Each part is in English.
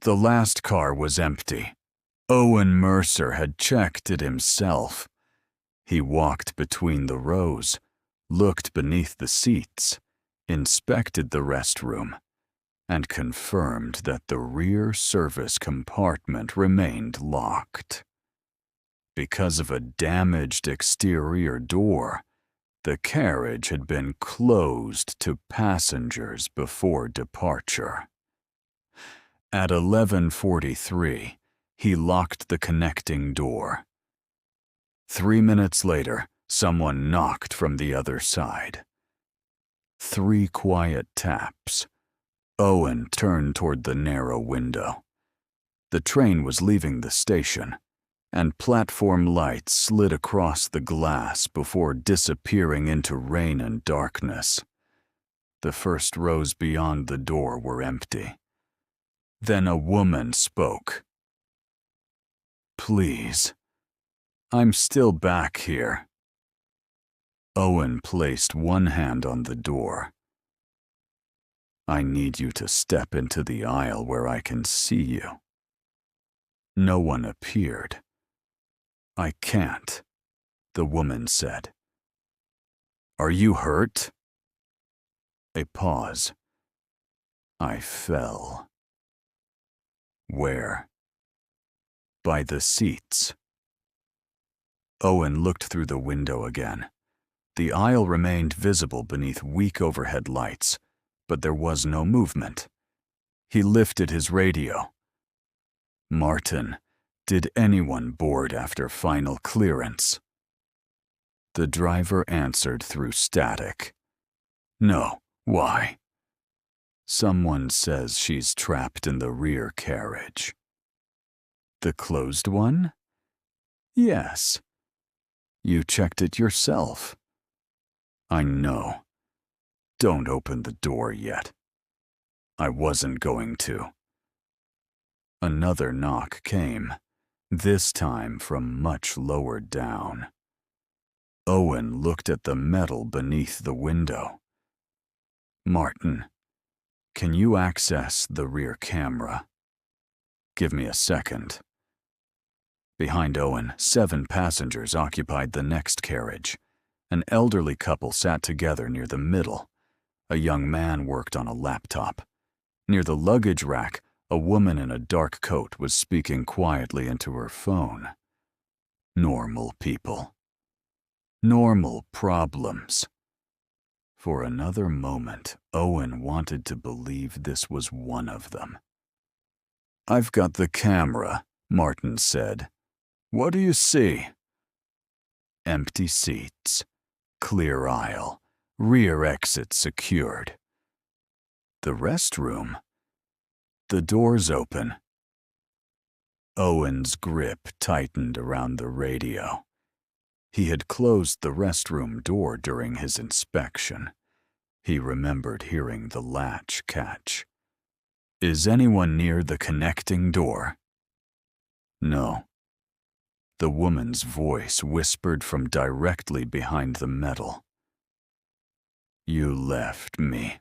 The last car was empty. Owen Mercer had checked it himself. He walked between the rows, looked beneath the seats, inspected the restroom, and confirmed that the rear service compartment remained locked. Because of a damaged exterior door, the carriage had been closed to passengers before departure. At 11:43, he locked the connecting door. 3 minutes later, someone knocked from the other side. 3 quiet taps. Owen turned toward the narrow window. The train was leaving the station, and platform lights slid across the glass before disappearing into rain and darkness. The first rows beyond the door were empty. Then a woman spoke. "Please, I'm still back here." Owen placed one hand on the door. "I need you to step into the aisle where I can see you." No one appeared. "I can't," the woman said. "Are you hurt?" A pause. "I fell." "Where?" "By the seats." Owen looked through the window again. The aisle remained visible beneath weak overhead lights, but there was no movement. He lifted his radio. "Martin, did anyone board after final clearance?" The driver answered through static. "No, why?" "Someone says she's trapped in the rear carriage." "The closed one?" "Yes." "You checked it yourself." "I know. Don't open the door yet." "I wasn't going to." Another knock came, this time from much lower down. Owen looked at the metal beneath the window. "Martin, can you access the rear camera?" "Give me a second." Behind Owen, 7 passengers occupied the next carriage. An elderly couple sat together near the middle. A young man worked on a laptop. Near the luggage rack, a woman in a dark coat was speaking quietly into her phone. Normal people. Normal problems. For another moment, Owen wanted to believe this was one of them. "I've got the camera," Martin said. "What do you see?" Empty seats. Clear aisle. Rear exit secured. The restroom? The door's open. Owen's grip tightened around the radio. He had closed the restroom door during his inspection. He remembered hearing the latch catch. "Is anyone near the connecting door?" "No." The woman's voice whispered from directly behind the metal. "You left me."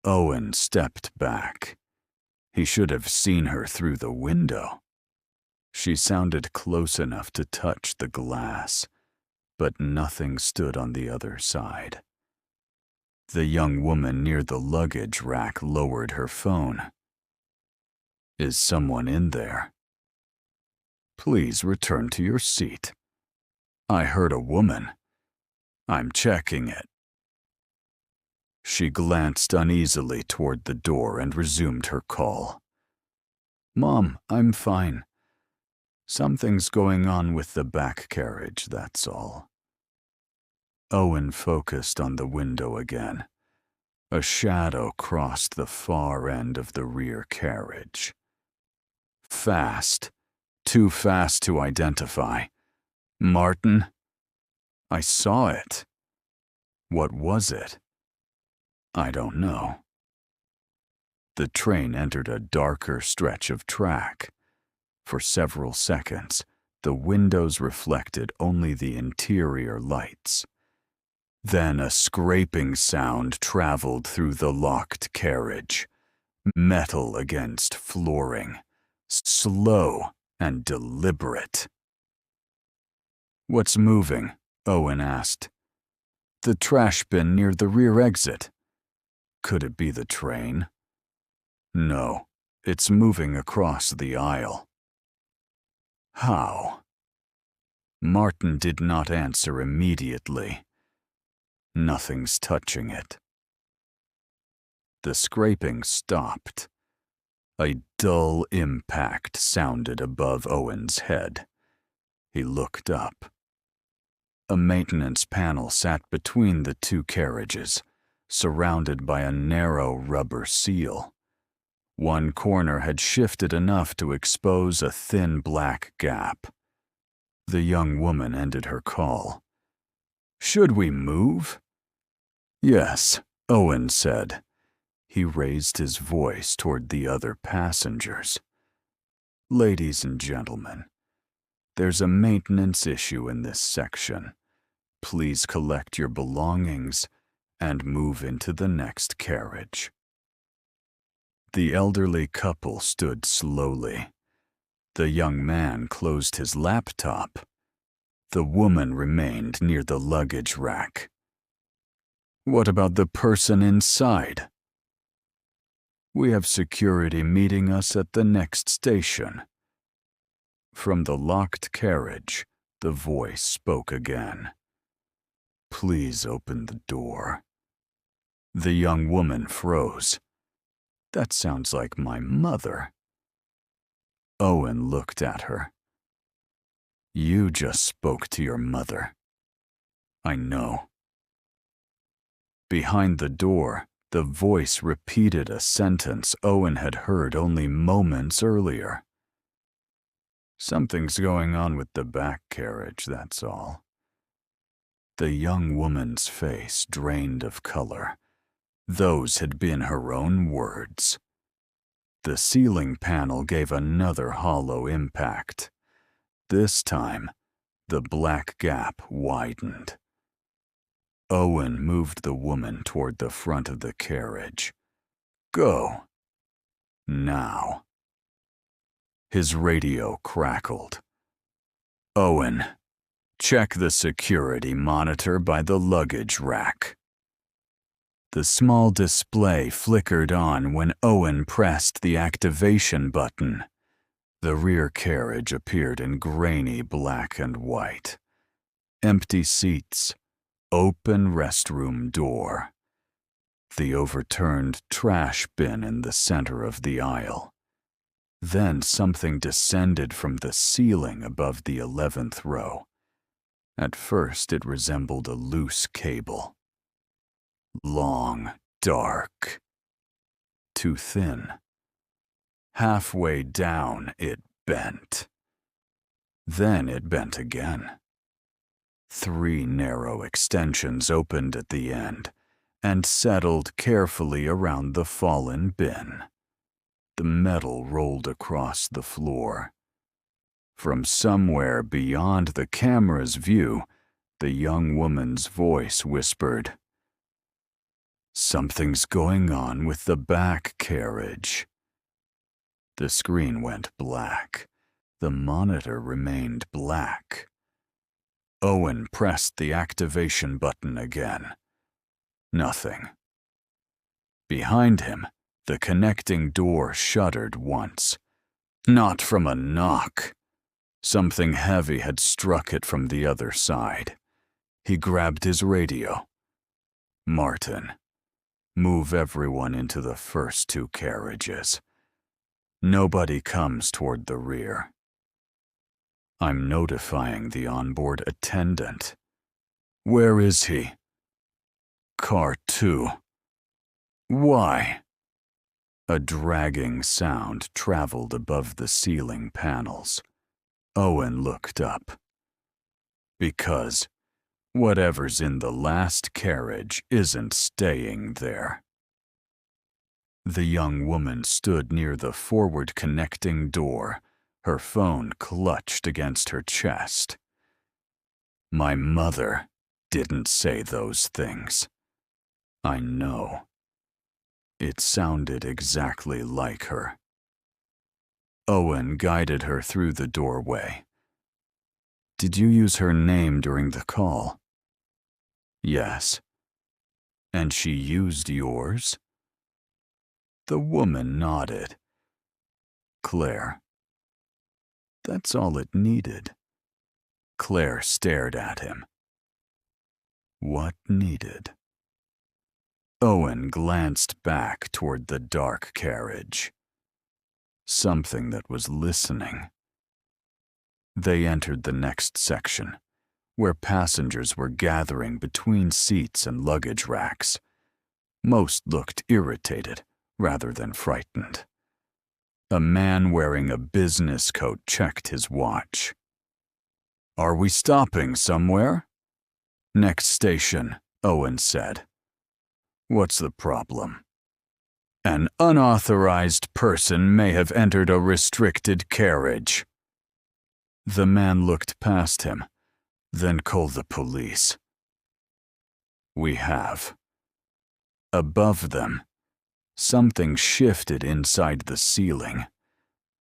Owen stepped back. He should have seen her through the window. She sounded close enough to touch the glass, but nothing stood on the other side. The young woman near the luggage rack lowered her phone. "Is someone in there?" "Please return to your seat." "I heard a woman. I'm checking it." She glanced uneasily toward the door and resumed her call. "Mom, I'm fine. Something's going on with the back carriage, that's all." Owen focused on the window again. A shadow crossed the far end of the rear carriage. Fast. Too fast to identify. "Martin?" "I saw it." "What was it?" "I don't know." The train entered a darker stretch of track. For several seconds, the windows reflected only the interior lights. Then a scraping sound traveled through the locked carriage. Metal against flooring, slow and deliberate. "What's moving?" Owen asked. "The trash bin near the rear exit." "Could it be the train?" "No, it's moving across the aisle." "How?" Martin did not answer immediately. "Nothing's touching it." The scraping stopped. A dull impact sounded above Owen's head. He looked up. A maintenance panel sat between the two carriages, surrounded by a narrow rubber seal. One corner had shifted enough to expose a thin black gap. The young woman ended her call. "Should we move?" "Yes," Owen said. He raised his voice toward the other passengers. "Ladies and gentlemen, there's a maintenance issue in this section. Please collect your belongings and move into the next carriage." The elderly couple stood slowly. The young man closed his laptop. The woman remained near the luggage rack. "What about the person inside?" "We have security meeting us at the next station." From the locked carriage, the voice spoke again. "Please open the door." The young woman froze. "That sounds like my mother." Owen looked at her. "You just spoke to your mother." "I know." Behind the door, the voice repeated a sentence Owen had heard only moments earlier. "Something's going on with the back carriage, that's all." The young woman's face drained of color. Those had been her own words. The ceiling panel gave another hollow impact. This time, the black gap widened. Owen moved the woman toward the front of the carriage. "Go. Now." His radio crackled. "Owen, check the security monitor by the luggage rack." The small display flickered on when Owen pressed the activation button. The rear carriage appeared in grainy black and white. Empty seats, open restroom door. The overturned trash bin in the center of the aisle. Then something descended from the ceiling above the 11th row. At first it resembled a loose cable. Long, dark. Too thin. Halfway down it bent. Then it bent again. 3 narrow extensions opened at the end and settled carefully around the fallen bin. The metal rolled across the floor. From somewhere beyond the camera's view, the young woman's voice whispered, "Something's going on with the back carriage." The screen went black. The monitor remained black. Owen pressed the activation button again. Nothing. Behind him, the connecting door shuddered once. Not from a knock. Something heavy had struck it from the other side. He grabbed his radio. "Martin, move everyone into the first 2 carriages. Nobody comes toward the rear." "I'm notifying the onboard attendant." "Where is he?" "Car 2. "Why?" A dragging sound traveled above the ceiling panels. Owen looked up. "Because whatever's in the last carriage isn't staying there." The young woman stood near the forward connecting door, her phone clutched against her chest. "My mother didn't say those things. I know." It sounded exactly like her. Owen guided her through the doorway. Did you use her name during the call? Yes. And she used yours? The woman nodded. Claire. That's all it needed. Claire stared at him. What needed? Owen glanced back toward the dark carriage. Something that was listening. They entered the next section, where passengers were gathering between seats and luggage racks. Most looked irritated rather than frightened. A man wearing a business coat checked his watch. Are we stopping somewhere? Next station, Owen said. What's the problem? An unauthorized person may have entered a restricted carriage. The man looked past him, then call the police. We have. Above them, something shifted inside the ceiling.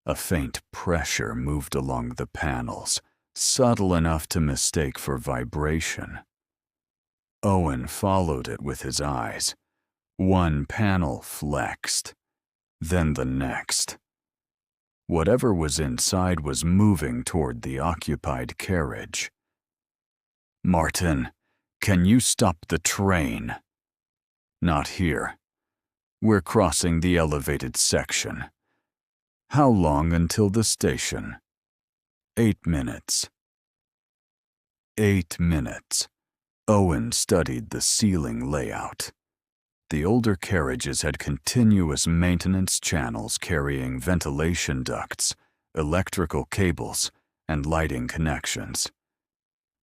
A faint pressure moved along the panels, subtle enough to mistake for vibration. Owen followed it with his eyes. One panel flexed, then the next. Whatever was inside was moving toward the occupied carriage. Martin, can you stop the train? Not here. We're crossing the elevated section. How long until the station? 8 minutes. 8 minutes. Owen studied the ceiling layout. The older carriages had continuous maintenance channels carrying ventilation ducts, electrical cables, and lighting connections.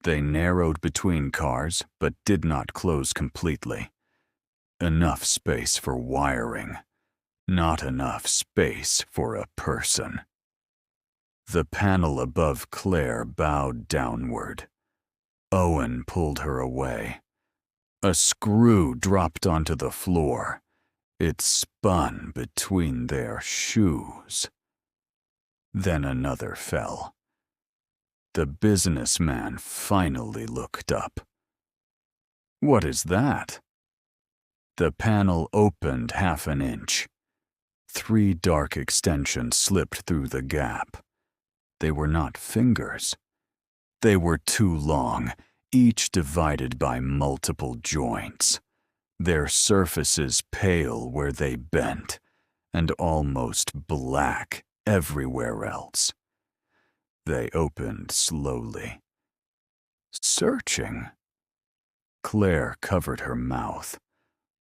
They narrowed between cars but did not close completely. Enough space for wiring, not enough space for a person. The panel above Claire bowed downward. Owen pulled her away. A screw dropped onto the floor. It spun between their shoes. Then another fell. The businessman finally looked up. What is that? The panel opened half an inch. 3 dark extensions slipped through the gap. They were not fingers. They were too long, each divided by multiple joints, their surfaces pale where they bent, and almost black everywhere else. They opened slowly. Searching. Claire covered her mouth.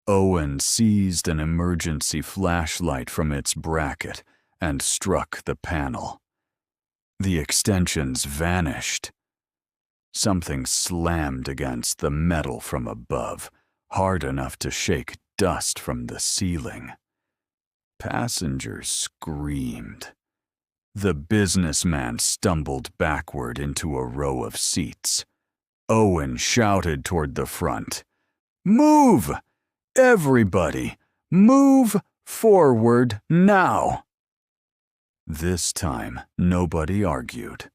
Owen seized an emergency flashlight from its bracket and struck the panel. The extensions vanished. Something slammed against the metal from above, hard enough to shake dust from the ceiling. Passengers screamed. The businessman stumbled backward into a row of seats. Owen shouted toward the front. Move! Everybody, move forward now! This time, nobody argued.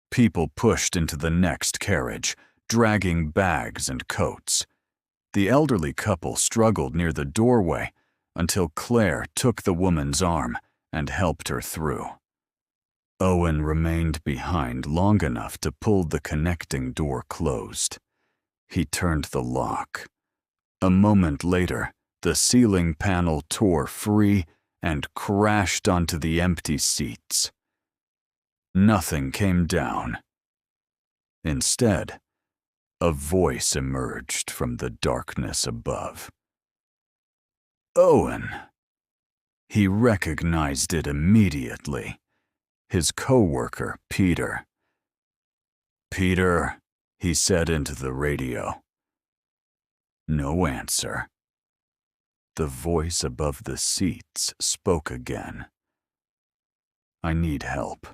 People pushed into the next carriage, dragging bags and coats. The elderly couple struggled near the doorway until Claire took the woman's arm and helped her through. Owen remained behind long enough to pull the connecting door closed. He turned the lock. A moment later, the ceiling panel tore free and crashed onto the empty seats. Nothing came down. Instead, a voice emerged from the darkness above. Owen. He recognized it immediately. His co-worker, Peter. Peter, he said into the radio. No answer. The voice above the seats spoke again. I need help.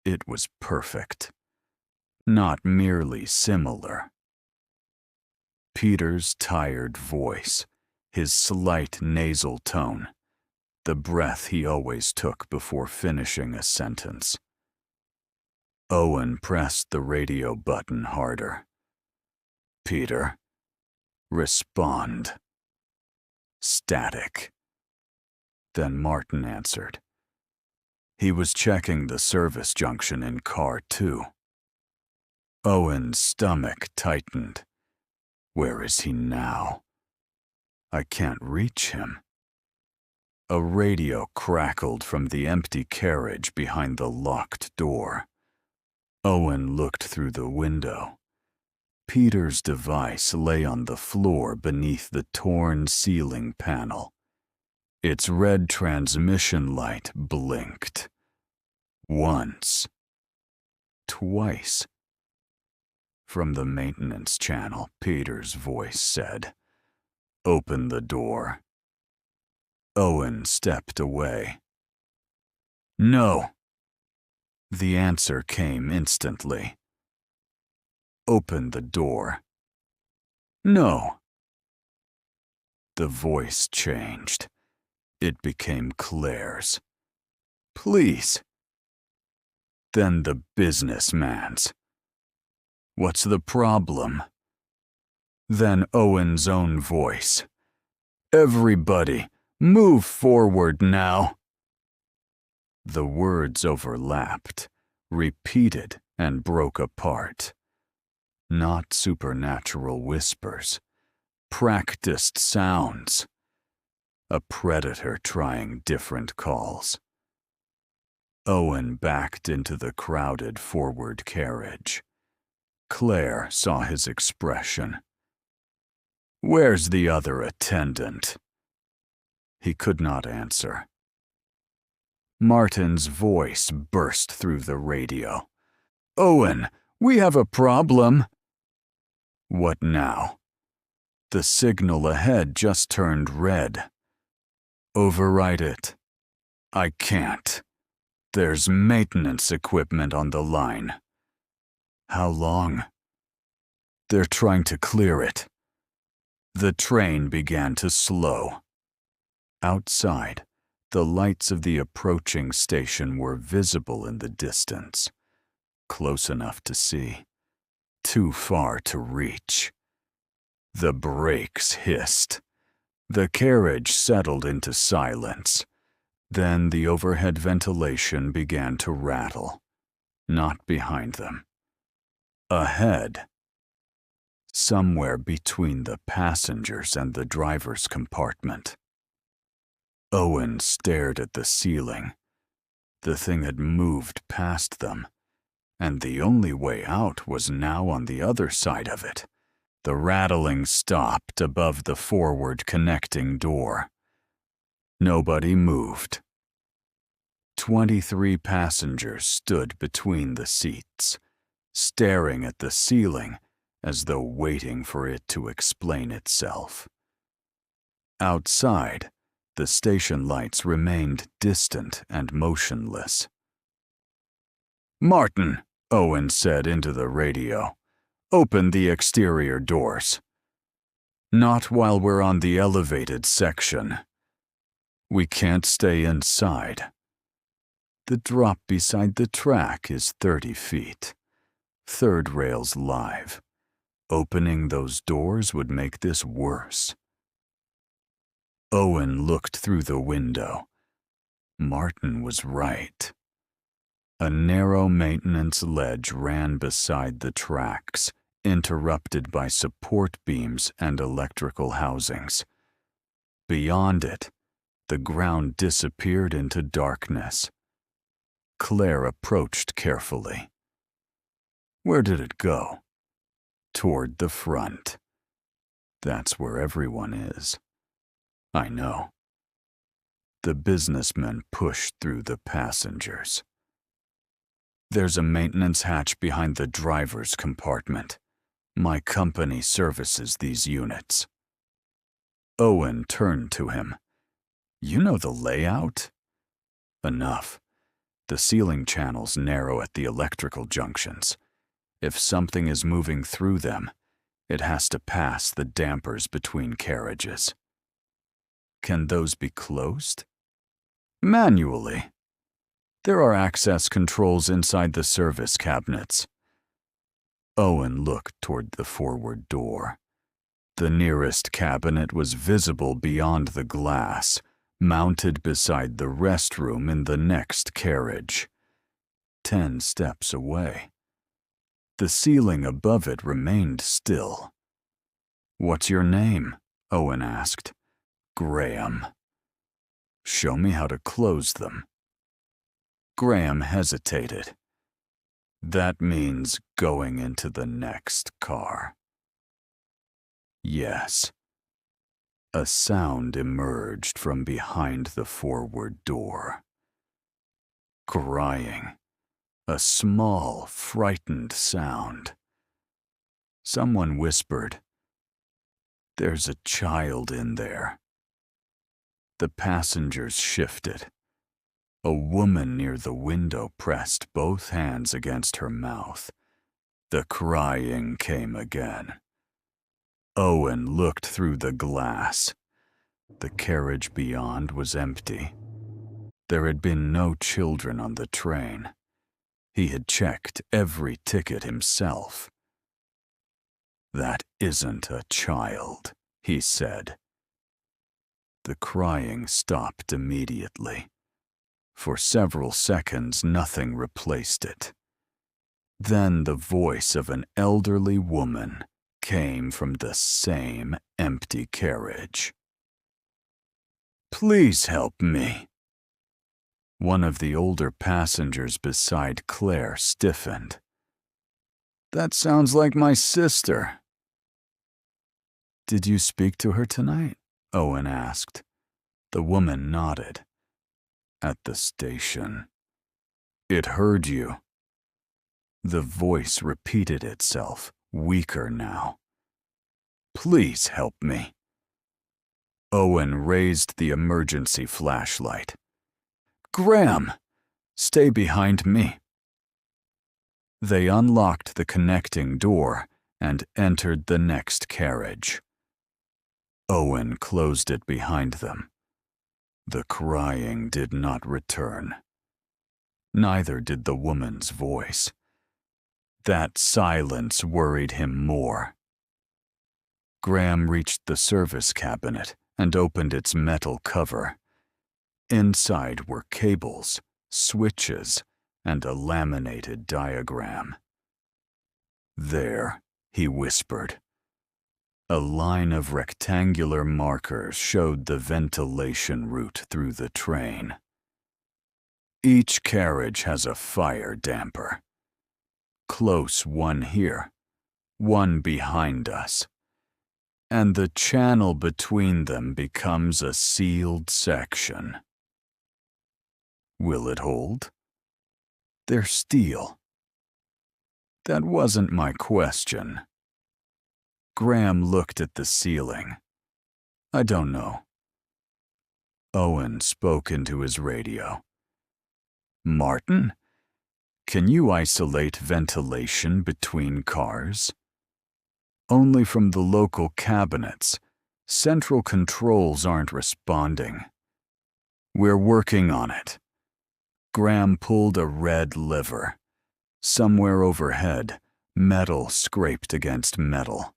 It was perfect. Not merely similar. Peter's tired voice, his slight nasal tone, the breath he always took before finishing a sentence. Owen pressed the radio button harder. "Peter, respond." Static. Then Martin answered. He was checking the service junction in car 2. Owen's stomach tightened. Where is he now? I can't reach him. A radio crackled from the empty carriage behind the locked door. Owen looked through the window. Peter's device lay on the floor beneath the torn ceiling panel. Its red transmission light blinked. Once. Twice. From the maintenance channel, Peter's voice said, "Open the door." Owen stepped away. "No." The answer came instantly. "Open the door." "No." The voice changed. It became Claire's. "Please." Then the businessman's. "What's the problem?" Then Owen's own voice. "Everybody, move forward now." The words overlapped, repeated, and broke apart. Not supernatural whispers. Practiced sounds. A predator trying different calls. Owen backed into the crowded forward carriage. Claire saw his expression. "Where's the other attendant?" He could not answer. Martin's voice burst through the radio. "Owen, we have a problem." "What now?" "The signal ahead just turned red." "Override it." "I can't. There's maintenance equipment on the line." "How long?" "They're trying to clear it." The train began to slow. Outside, the lights of the approaching station were visible in the distance. Close enough to see. Too far to reach. The brakes hissed. The carriage settled into silence. Then the overhead ventilation began to rattle. Not behind them. Ahead. Somewhere between the passengers and the driver's compartment. Owen stared at the ceiling. The thing had moved past them, and the only way out was now on the other side of it. The rattling stopped above the forward connecting door. Nobody moved. 23 passengers stood between the seats, staring at the ceiling as though waiting for it to explain itself. Outside, the station lights remained distant and motionless. "Martin," Owen said into the radio, "open the exterior doors." "Not while we're on the elevated section." "We can't stay inside." "The drop beside the track is 30 feet. Third rail's live. Opening those doors would make this worse." Owen looked through the window. Martin was right. A narrow maintenance ledge ran beside the tracks, interrupted by support beams and electrical housings. Beyond it, the ground disappeared into darkness. Claire approached carefully. Where did it go? Toward the front. That's where everyone is. I know. The businessmen pushed through the passengers. There's a maintenance hatch behind the driver's compartment. My company services these units. Owen turned to him. You know the layout? Enough. The ceiling channels narrow at the electrical junctions. If something is moving through them, it has to pass the dampers between carriages. Can those be closed? Manually. There are access controls inside the service cabinets. Owen looked toward the forward door. The nearest cabinet was visible beyond the glass, mounted beside the restroom in the next carriage. 10 steps away. The ceiling above it remained still. "What's your name?" Owen asked. "Graham." "Show me how to close them." Graham hesitated. "That means going into the next car." Yes. A sound emerged from behind the forward door. Crying. A small, frightened sound. Someone whispered, "There's a child in there." The passengers shifted. A woman near the window pressed both hands against her mouth. The crying came again. Owen looked through the glass. The carriage beyond was empty. There had been no children on the train. He had checked every ticket himself. "That isn't a child," he said. The crying stopped immediately. For several seconds, nothing replaced it. Then the voice of an elderly woman came from the same empty carriage. "Please help me." One of the older passengers beside Claire stiffened. "That sounds like my sister." "Did you speak to her tonight?" Owen asked. The woman nodded. "At the station. It heard you." The voice repeated itself, weaker now. "Please help me." Owen raised the emergency flashlight. "Graham, stay behind me." They unlocked the connecting door and entered the next carriage. Owen closed it behind them. The crying did not return. Neither did the woman's voice. That silence worried him more. Graham reached the service cabinet and opened its metal cover. Inside were cables, switches, and a laminated diagram. "There," he whispered. A line of rectangular markers showed the ventilation route through the train. Each carriage has a fire damper. Close one here, one behind us. And the channel between them becomes a sealed section. Will it hold? They're steel. That wasn't my question. Graham looked at the ceiling. "I don't know." Owen spoke into his radio. "Martin, can you isolate ventilation between cars?" "Only from the local cabinets. Central controls aren't responding." "We're working on it." Graham pulled a red lever. Somewhere overhead, metal scraped against metal.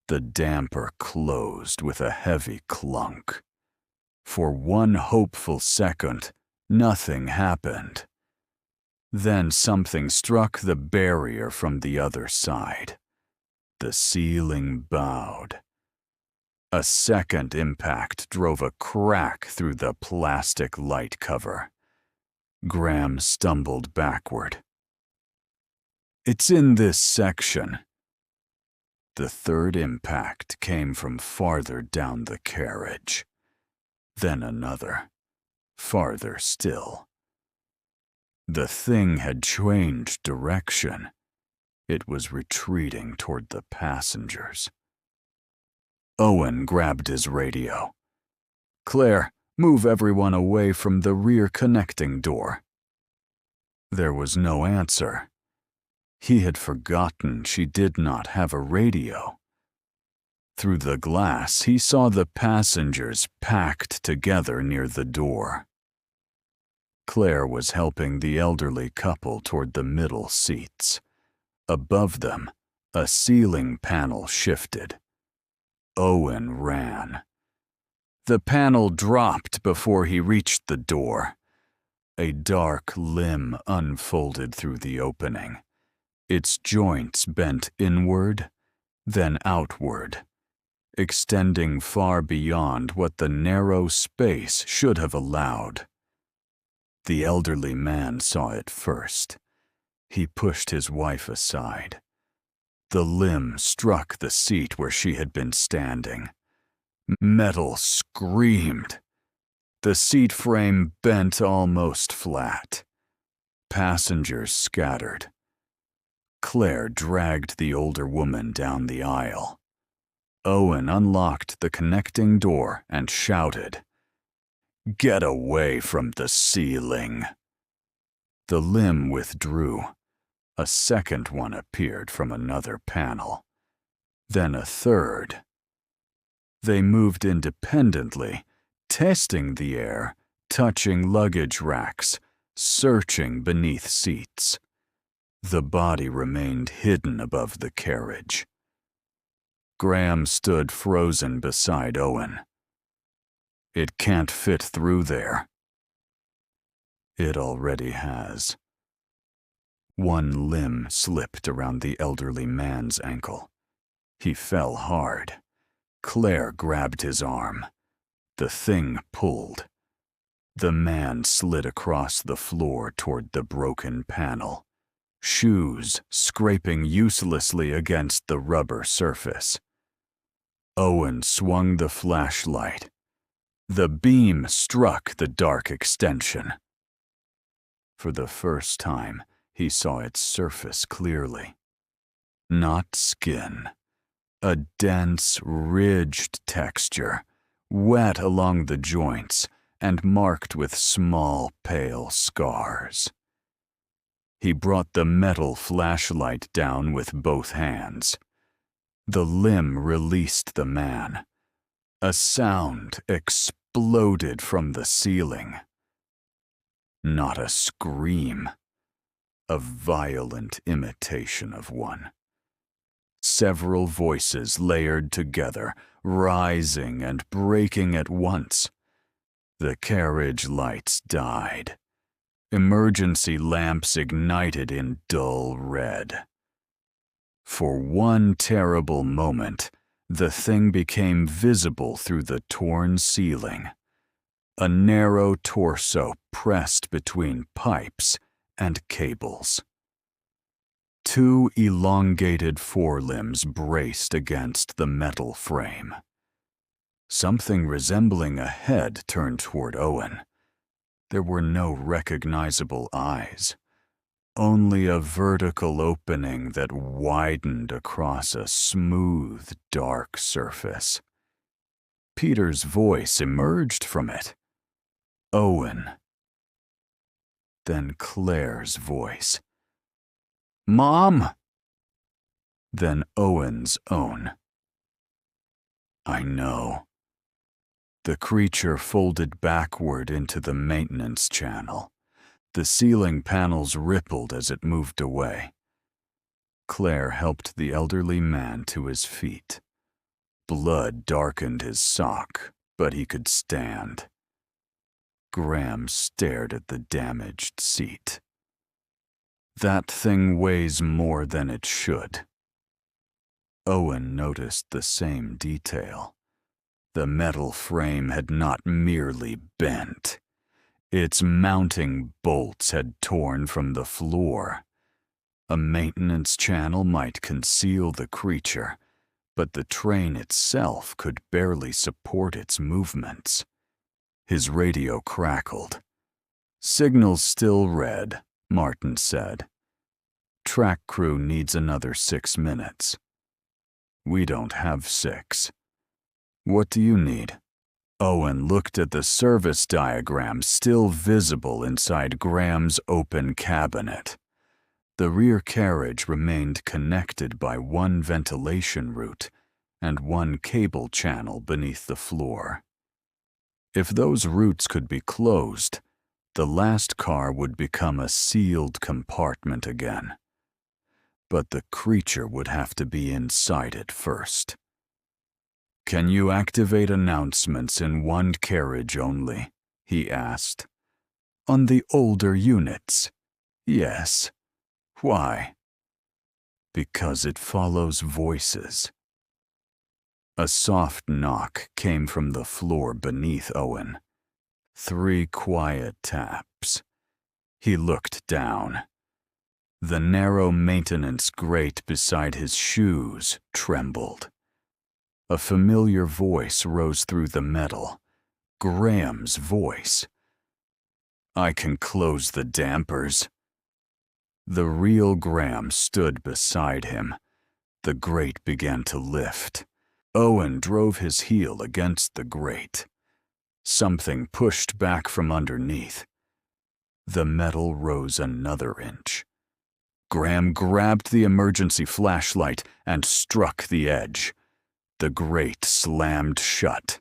The damper closed with a heavy clunk. For one hopeful second, nothing happened. Then something struck the barrier from the other side. The ceiling bowed. A second impact drove a crack through the plastic light cover. Graham stumbled backward. "It's in this section." The third impact came from farther down the carriage. Then another, farther still. The thing had changed direction. It was retreating toward the passengers. Owen grabbed his radio. "Claire, move everyone away from the rear connecting door." There was no answer. He had forgotten she did not have a radio. Through the glass, he saw the passengers packed together near the door. Claire was helping the elderly couple toward the middle seats. Above them, a ceiling panel shifted. Owen ran. The panel dropped before he reached the door. A dark limb unfolded through the opening. Its joints bent inward, then outward, extending far beyond what the narrow space should have allowed. The elderly man saw it first. He pushed his wife aside. The limb struck the seat where she had been standing. Metal screamed. The seat frame bent almost flat. Passengers scattered. Claire dragged the older woman down the aisle. Owen unlocked the connecting door and shouted, "Get away from the ceiling!" The limb withdrew. A second one appeared from another panel. Then a third. They moved independently, testing the air, touching luggage racks, searching beneath seats. The body remained hidden above the carriage. Graham stood frozen beside Owen. "It can't fit through there." It already has. One limb slipped around the elderly man's ankle. He fell hard. Claire grabbed his arm. The thing pulled. The man slid across the floor toward the broken panel, shoes scraping uselessly against the rubber surface. Owen swung the flashlight. The beam struck the dark extension. For the first time, he saw its surface clearly. Not skin. A dense, ridged texture, wet along the joints and marked with small, pale scars. He brought the metal flashlight down with both hands. The limb released the man. A sound exploded from the ceiling. Not a scream. A violent imitation of one. Several voices layered together, rising and breaking at once. The carriage lights died. Emergency lamps ignited in dull red. For one terrible moment, the thing became visible through the torn ceiling. A narrow torso pressed between pipes and cables. Two elongated forelimbs braced against the metal frame. Something resembling a head turned toward Owen. There were no recognizable eyes, only a vertical opening that widened across a smooth, dark surface. Peter's voice emerged from it. Owen. Then Claire's voice. "Mom!" Then Owen's own. "I know." The creature folded backward into the maintenance channel. The ceiling panels rippled as it moved away. Claire helped the elderly man to his feet. Blood darkened his sock, but he could stand. Graham stared at the damaged seat. "That thing weighs more than it should." Owen noticed the same detail. The metal frame had not merely bent. Its mounting bolts had torn from the floor. A maintenance channel might conceal the creature, but the train itself could barely support its movements. His radio crackled. "Signal's still red," Martin said. "Track crew needs another 6 minutes." "We don't have 6. What do you need?" Owen looked at the service diagram still visible inside Graham's open cabinet. The rear carriage remained connected by one ventilation route, and one cable channel beneath the floor. If those routes could be closed, the last car would become a sealed compartment again. But the creature would have to be inside it first. "Can you activate announcements in one carriage only?" he asked. "On the older units?" "Yes." "Why?" "Because it follows voices." A soft knock came from the floor beneath Owen. 3 quiet taps. He looked down. The narrow maintenance grate beside his shoes trembled. A familiar voice rose through the metal. Graham's voice. "I can close the dampers." The real Graham stood beside him. The grate began to lift. Owen drove his heel against the grate. Something pushed back from underneath. The metal rose another inch. Graham grabbed the emergency flashlight and struck the edge. The grate slammed shut,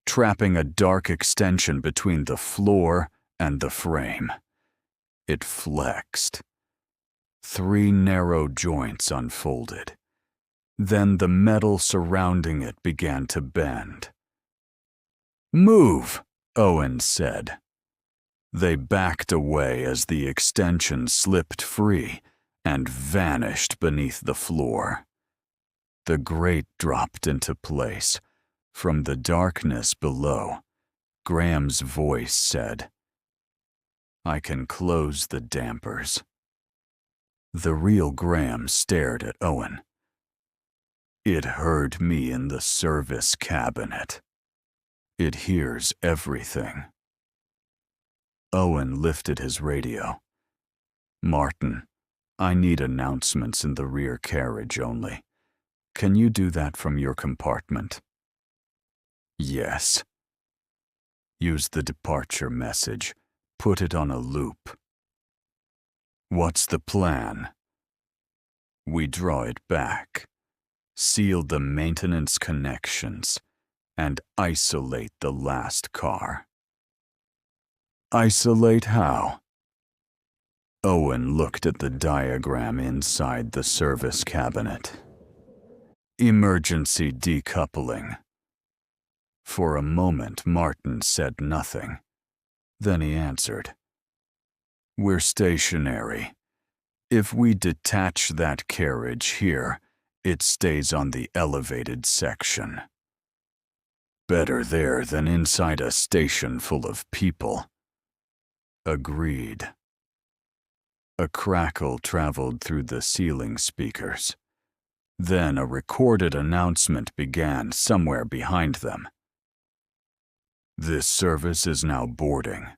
trapping a dark extension between the floor and the frame. It flexed. 3 narrow joints unfolded. Then the metal surrounding it began to bend. "Move," Owen said. They backed away as the extension slipped free and vanished beneath the floor. The grate dropped into place. From the darkness below, Graham's voice said, "I can close the dampers." The real Graham stared at Owen. "It heard me in the service cabinet. It hears everything." Owen lifted his radio. "Martin, I need announcements in the rear carriage only. Can you do that from your compartment?" "Yes." "Use the departure message. Put it on a loop." "What's the plan?" "We draw it back, seal the maintenance connections, and isolate the last car." "Isolate how?" Owen looked at the diagram inside the service cabinet. "Emergency decoupling." For a moment, Martin said nothing. Then he answered, "We're stationary. If we detach that carriage here, it stays on the elevated section. Better there than inside a station full of people." Agreed. A crackle traveled through the ceiling speakers. Then a recorded announcement began somewhere behind them. "This service is now boarding.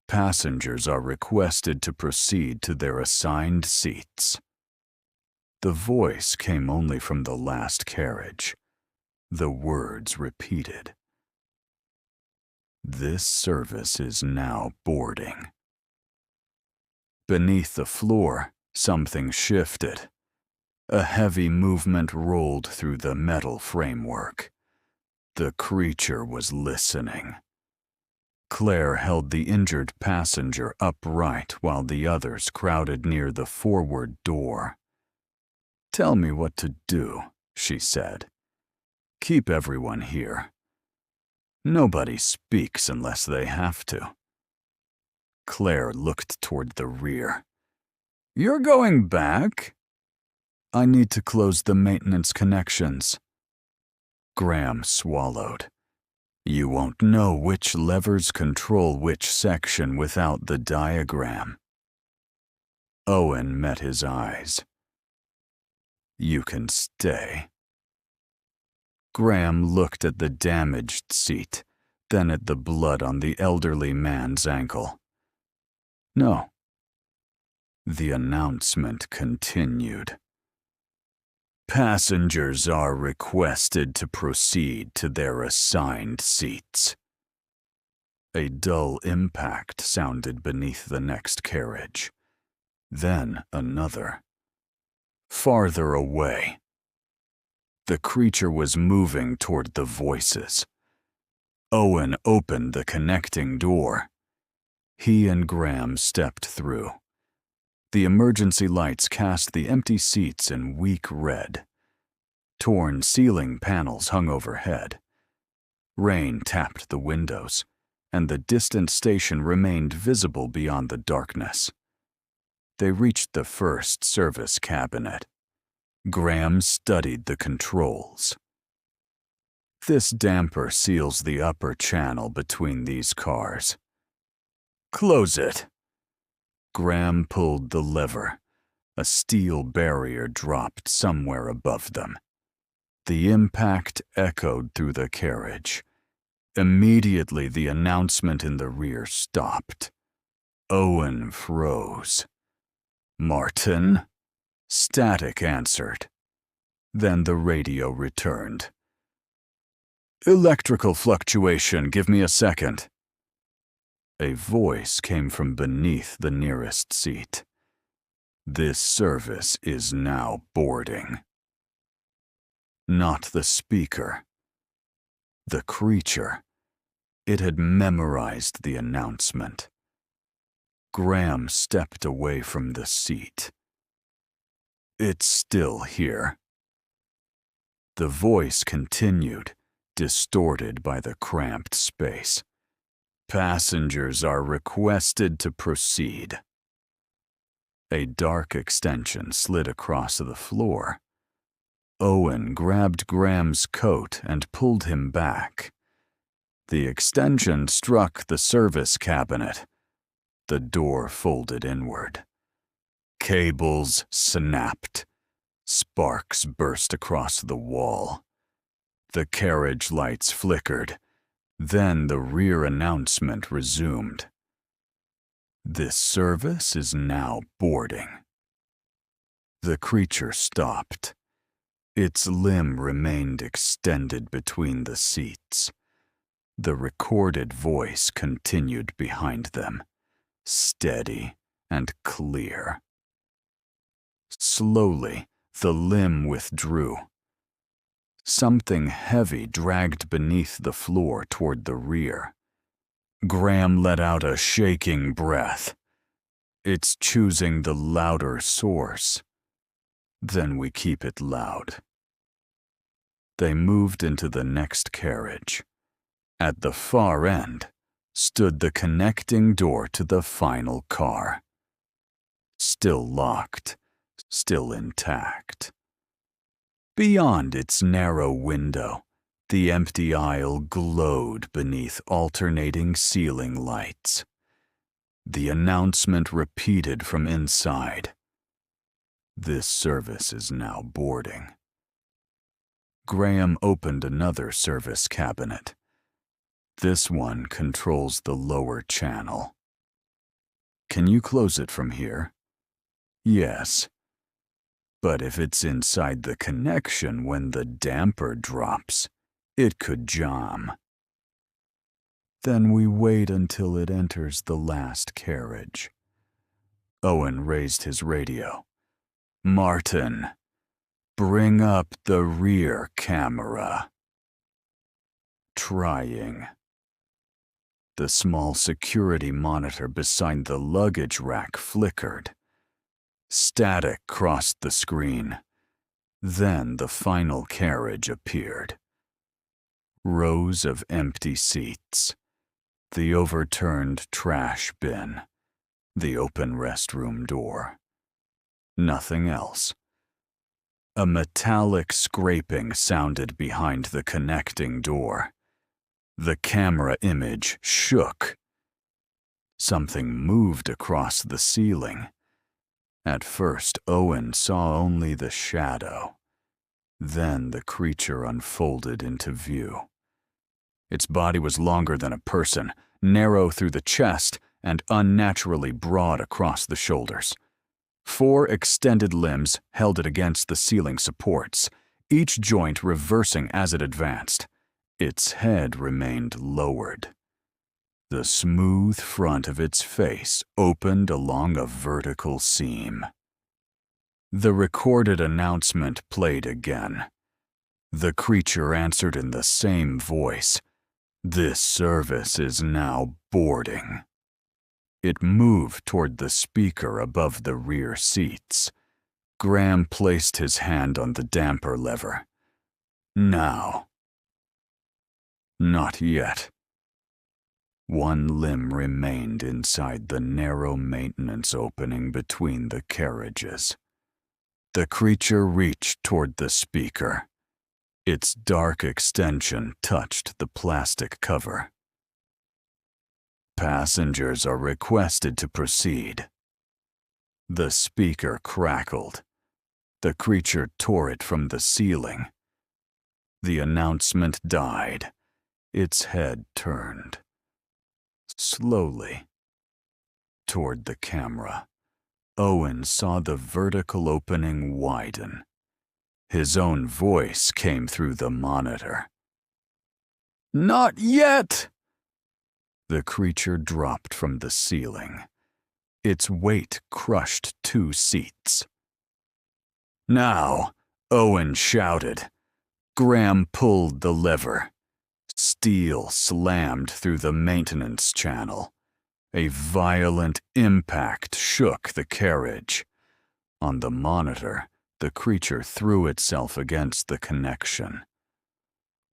Passengers are requested to proceed to their assigned seats." The voice came only from the last carriage. The words repeated. "This service is now boarding." Beneath the floor, something shifted. A heavy movement rolled through the metal framework. The creature was listening. Claire held the injured passenger upright while the others crowded near the forward door. "Tell me what to do," she said. "Keep everyone here. Nobody speaks unless they have to." Claire looked toward the rear. "You're going back?" "I need to close the maintenance connections." Graham swallowed. "You won't know which levers control which section without the diagram." Owen met his eyes. "You can stay." Graham looked at the damaged seat, then at the blood on the elderly man's ankle. "No." The announcement continued. "Passengers are requested to proceed to their assigned seats." A dull impact sounded beneath the next carriage. Then another. Farther away. The creature was moving toward the voices. Owen opened the connecting door. He and Graham stepped through. The emergency lights cast the empty seats in weak red. Torn ceiling panels hung overhead. Rain tapped the windows, and the distant station remained visible beyond the darkness. They reached the first service cabinet. Graham studied the controls. This damper seals the upper channel between these cars. Close it. Graham pulled the lever. A steel barrier dropped somewhere above them. The impact echoed through the carriage. Immediately, the announcement in the rear stopped. Owen froze. Martin? Static answered. Then the radio returned. Electrical fluctuation, give me a second. A voice came from beneath the nearest seat. This service is now boarding. Not the speaker. The creature. It had memorized the announcement. Graham stepped away from the seat. It's still here. The voice continued, distorted by the cramped space. Passengers are requested to proceed. A dark extension slid across the floor. Owen grabbed Graham's coat and pulled him back. The extension struck the service cabinet. The door folded inward. Cables snapped. Sparks burst across the wall. The carriage lights flickered. Then the rear announcement resumed. This service is now boarding. The creature stopped. Its limb remained extended between the seats. The recorded voice continued behind them, steady and clear. Slowly, the limb withdrew. Something heavy dragged beneath the floor toward the rear. Graham let out a shaking breath. It's choosing the louder source. Then we keep it loud. They moved into the next carriage. At the far end stood the connecting door to the final car. Still locked, still intact. Beyond its narrow window, the empty aisle glowed beneath alternating ceiling lights. The announcement repeated from inside. This service is now boarding. Graham opened another service cabinet. This one controls the lower channel. Can you close it from here? Yes. But if it's inside the connection when the damper drops, it could jam. Then we wait until it enters the last carriage. Owen raised his radio. Martin, bring up the rear camera. Trying. The small security monitor beside the luggage rack flickered. Static crossed the screen. Then the final carriage appeared. Rows of empty seats. The overturned trash bin. The open restroom door. Nothing else. A metallic scraping sounded behind the connecting door. The camera image shook. Something moved across the ceiling. At first, Owen saw only the shadow. Then the creature unfolded into view. Its body was longer than a person, narrow through the chest, and unnaturally broad across the shoulders. 4 extended limbs held it against the ceiling supports, each joint reversing as it advanced. Its head remained lowered. The smooth front of its face opened along a vertical seam. The recorded announcement played again. The creature answered in the same voice. "This service is now boarding." It moved toward the speaker above the rear seats. Graham placed his hand on the damper lever. "Now." Not yet. One limb remained inside the narrow maintenance opening between the carriages. The creature reached toward the speaker. Its dark extension touched the plastic cover. "Passengers are requested to proceed." The speaker crackled. The creature tore it from the ceiling. The announcement died. Its head turned. Slowly. Toward the camera. Owen saw the vertical opening widen. His own voice came through the monitor. "Not yet!" The creature dropped from the ceiling. Its weight crushed 2 seats. "Now!" Owen shouted. Graham pulled the lever. Steel slammed through the maintenance channel. A violent impact shook the carriage. On the monitor, the creature threw itself against the connection.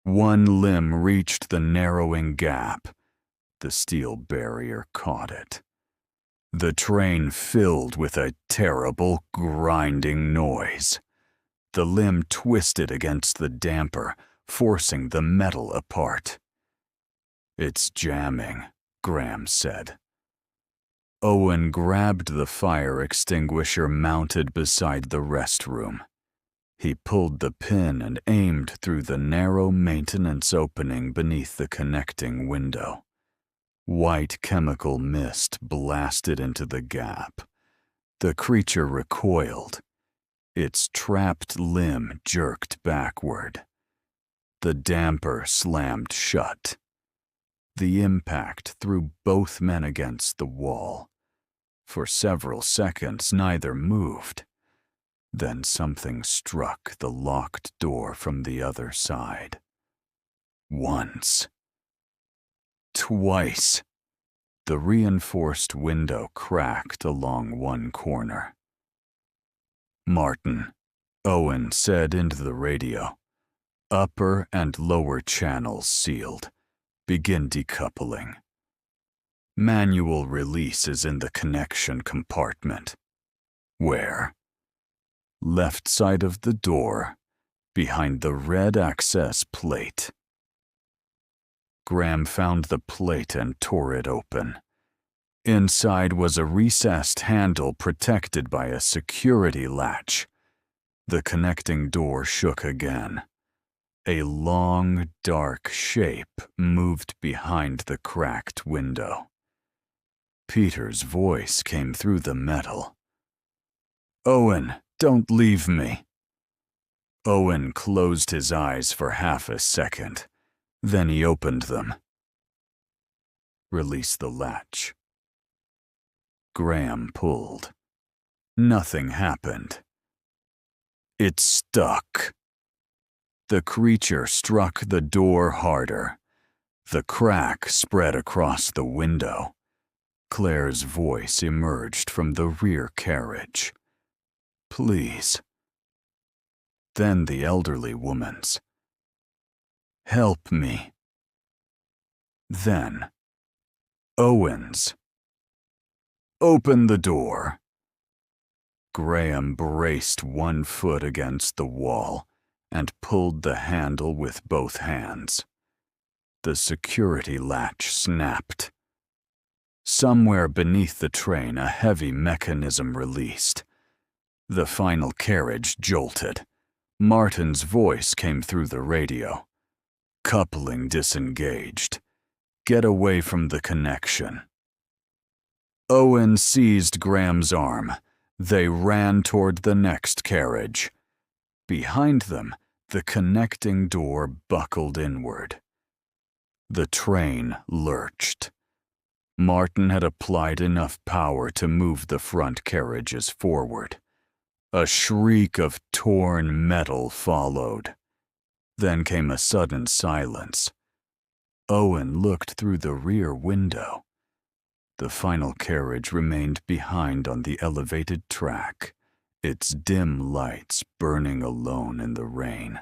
One limb reached the narrowing gap. The steel barrier caught it. The train filled with a terrible, grinding noise. The limb twisted against the damper, forcing the metal apart. "It's jamming," Graham said. Owen grabbed the fire extinguisher mounted beside the restroom. He pulled the pin and aimed through the narrow maintenance opening beneath the connecting window. White chemical mist blasted into the gap. The creature recoiled. Its trapped limb jerked backward. The damper slammed shut. The impact threw both men against the wall. For several seconds, neither moved. Then something struck the locked door from the other side. Once. Twice. The reinforced window cracked along one corner. "Martin," Owen said into the radio. "Upper and lower channels sealed. Begin decoupling. Manual release is in the connection compartment." "Where?" "Left side of the door, behind the red access plate." Graham found the plate and tore it open. Inside was a recessed handle protected by a security latch. The connecting door shook again. A long, dark shape moved behind the cracked window. Peter's voice came through the metal. "Owen, don't leave me." Owen closed his eyes for half a second. Then he opened them. "Release the latch." Graham pulled. Nothing happened. It stuck. The creature struck the door harder. The crack spread across the window. Claire's voice emerged from the rear carriage. "Please." Then the elderly woman's. "Help me." Then Owen's. "Open the door." Graham braced one foot against the wall and pulled the handle with both hands. The security latch snapped. Somewhere beneath the train, a heavy mechanism released. The final carriage jolted. Martin's voice came through the radio. "Coupling disengaged. Get away from the connection." Owen seized Graham's arm. They ran toward the next carriage. Behind them, the connecting door buckled inward. The train lurched. Martin had applied enough power to move the front carriages forward. A shriek of torn metal followed. Then came a sudden silence. Owen looked through the rear window. The final carriage remained behind on the elevated track, its dim lights burning alone in the rain.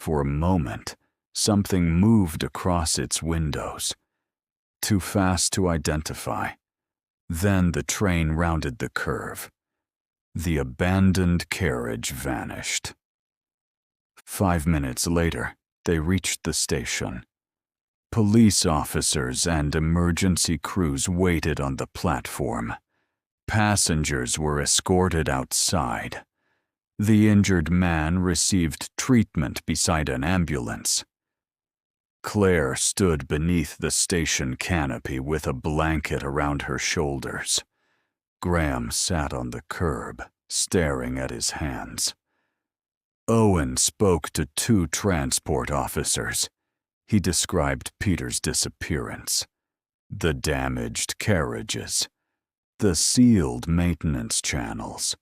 For a moment, something moved across its windows, too fast to identify. Then the train rounded the curve. The abandoned carriage vanished. 5 minutes later, they reached the station. Police officers and emergency crews waited on the platform. Passengers were escorted outside. The injured man received treatment beside an ambulance. Claire stood beneath the station canopy with a blanket around her shoulders. Graham sat on the curb, staring at his hands. Owen spoke to 2 transport officers. He described Peter's disappearance, the damaged carriages, the sealed maintenance channels.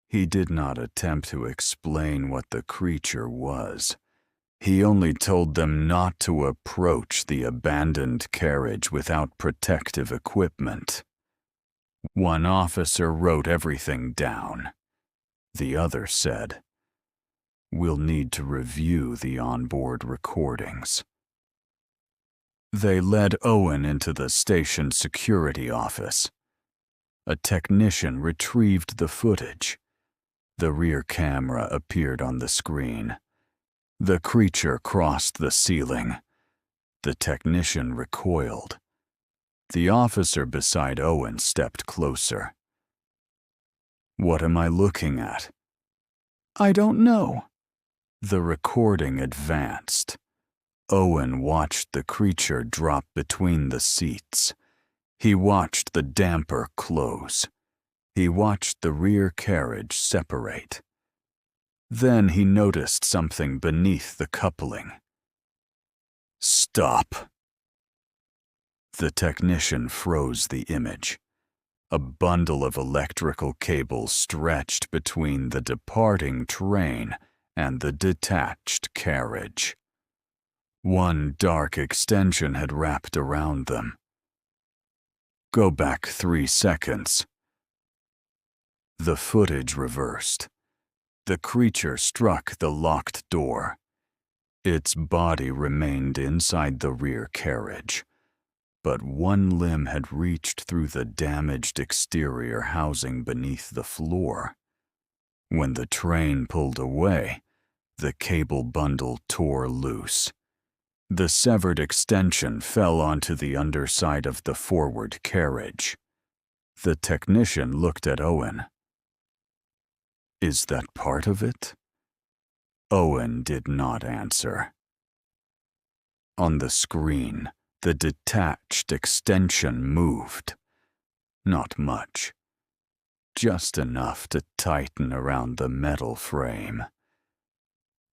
He did not attempt to explain what the creature was. He only told them not to approach the abandoned carriage without protective equipment. One officer wrote everything down. The other said, "We'll need to review the onboard recordings." They led Owen into the station security office. A technician retrieved the footage. The rear camera appeared on the screen. The creature crossed the ceiling. The technician recoiled. The officer beside Owen stepped closer. "What am I looking at?" "I don't know." The recording advanced. Owen watched the creature drop between the seats. He watched the damper close. He watched the rear carriage separate. Then he noticed something beneath the coupling. "Stop!" The technician froze the image. A bundle of electrical cables stretched between the departing train and the detached carriage. One dark extension had wrapped around them. "Go back 3 seconds." The footage reversed. The creature struck the locked door. Its body remained inside the rear carriage, but one limb had reached through the damaged exterior housing beneath the floor. When the train pulled away, the cable bundle tore loose. The severed extension fell onto the underside of the forward carriage. The technician looked at Owen. "Is that part of it?" Owen did not answer. On the screen, the detached extension moved. Not much. Just enough to tighten around the metal frame.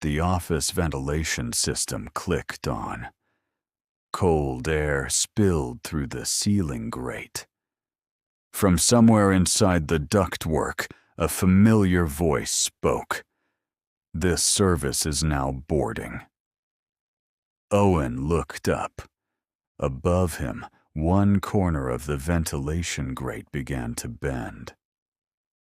The office ventilation system clicked on. Cold air spilled through the ceiling grate. From somewhere inside the ductwork, a familiar voice spoke. "This service is now boarding." Owen looked up. Above him, one corner of the ventilation grate began to bend.